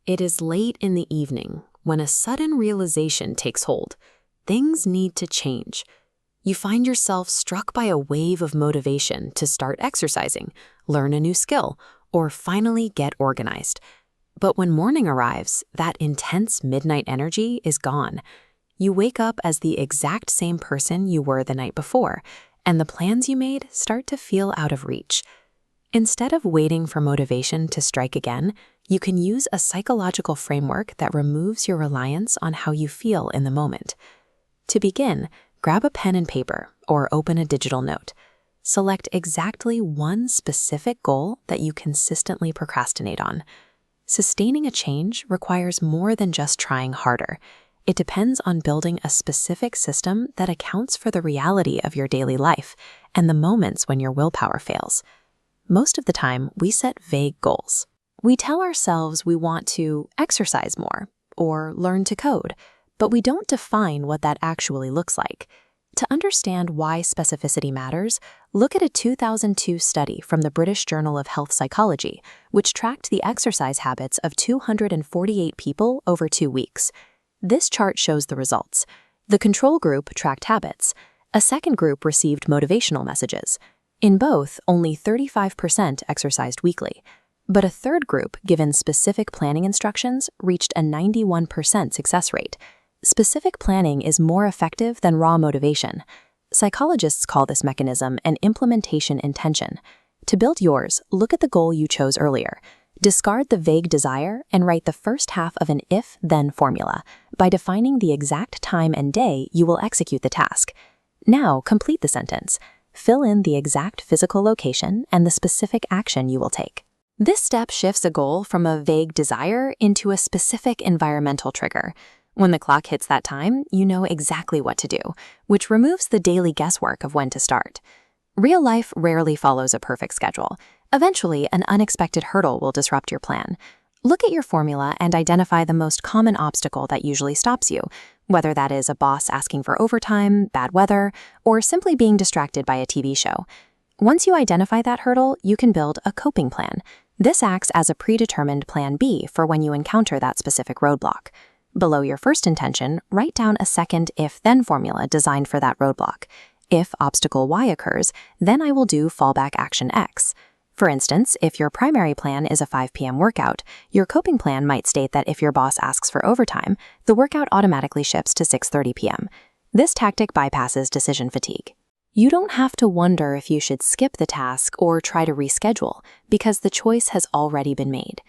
It is late in the evening when a sudden realization takes hold. Things need to change. You find yourself struck by a wave of motivation to start exercising, learn a new skill, or finally get organized. But when morning arrives, that intense midnight energy is gone. You wake up as the exact same person you were the night before, and the plans you made start to feel out of reach. Instead of waiting for motivation to strike again, you can use a psychological framework that removes your reliance on how you feel in the moment. To begin, grab a pen and paper or open a digital note. Select exactly one specific goal that you consistently procrastinate on. Sustaining a change requires more than just trying harder. It depends on building a specific system that accounts for the reality of your daily life and the moments when your willpower fails. Most of the time, we set vague goals. We tell ourselves we want to exercise more or learn to code, but we don't define what that actually looks like. To understand why specificity matters, look at a 2002 study from the British Journal of Health Psychology, which tracked the exercise habits of 248 people over 2 weeks. This chart shows the results. The control group tracked habits. A second group received motivational messages. In both, only 35% exercised weekly. But a third group, given specific planning instructions, reached a 91% success rate. Specific planning is more effective than raw motivation. Psychologists call this mechanism an implementation intention. To build yours, look at the goal you chose earlier. Discard the vague desire and write the first half of an if-then formula by defining the exact time and day you will execute the task. Now, complete the sentence. Fill in the exact physical location and the specific action you will take. This step shifts a goal from a vague desire into a specific environmental trigger. When the clock hits that time, you know exactly what to do, which removes the daily guesswork of when to start. Real life rarely follows a perfect schedule. Eventually, an unexpected hurdle will disrupt your plan. Look at your formula and identify the most common obstacle that usually stops you, whether that is a boss asking for overtime, bad weather, or simply being distracted by a TV show. Once you identify that hurdle, you can build a coping plan. This acts as a predetermined plan B for when you encounter that specific roadblock. Below your first intention, write down a second if-then formula designed for that roadblock. If obstacle Y occurs, then I will do fallback action X. For instance, if your primary plan is a 5 p.m. workout, your coping plan might state that if your boss asks for overtime, the workout automatically shifts to 6:30 p.m. This tactic bypasses decision fatigue. You don't have to wonder if you should skip the task or try to reschedule, because the choice has already been made.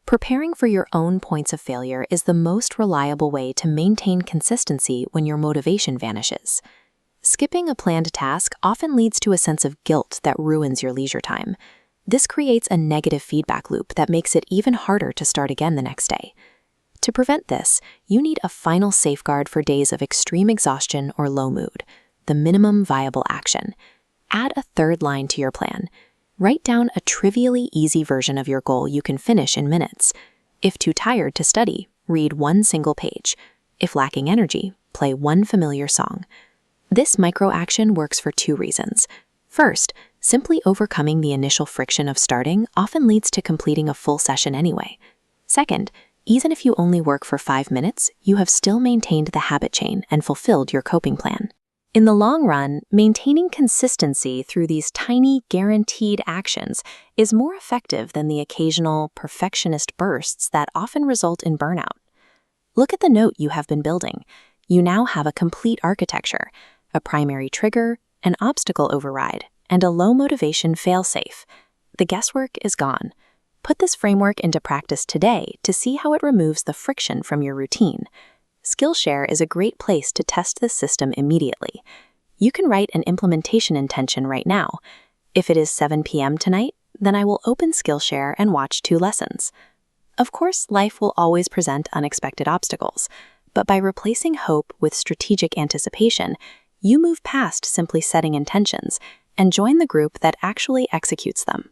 Preparing for your own points of failure is the most reliable way to maintain consistency when your motivation vanishes. Skipping a planned task often leads to a sense of guilt that ruins your leisure time. This creates a negative feedback loop that makes it even harder to start again the next day. To prevent this, you need a final safeguard for days of extreme exhaustion or low mood: the minimum viable action. Add a third line to your plan. Write down a trivially easy version of your goal you can finish in minutes. If too tired to study, read one single page. If lacking energy, play one familiar song. This micro-action works for 2 reasons. First, simply overcoming the initial friction of starting often leads to completing a full session anyway. Second, even if you only work for 5 minutes, you have still maintained the habit chain and fulfilled your coping plan. In the long run, maintaining consistency through these tiny, guaranteed actions is more effective than the occasional perfectionist bursts that often result in burnout. Look at the note you have been building. You now have a complete architecture: a primary trigger, an obstacle override, and a low motivation failsafe. The guesswork is gone. Put this framework into practice today to see how it removes the friction from your routine. Skillshare is a great place to test this system immediately. You can write an implementation intention right now. If it is 7 p.m. tonight, then I will open Skillshare and watch 2 lessons. Of course, life will always present unexpected obstacles, but by replacing hope with strategic anticipation, you move past simply setting intentions and join the group that actually executes them.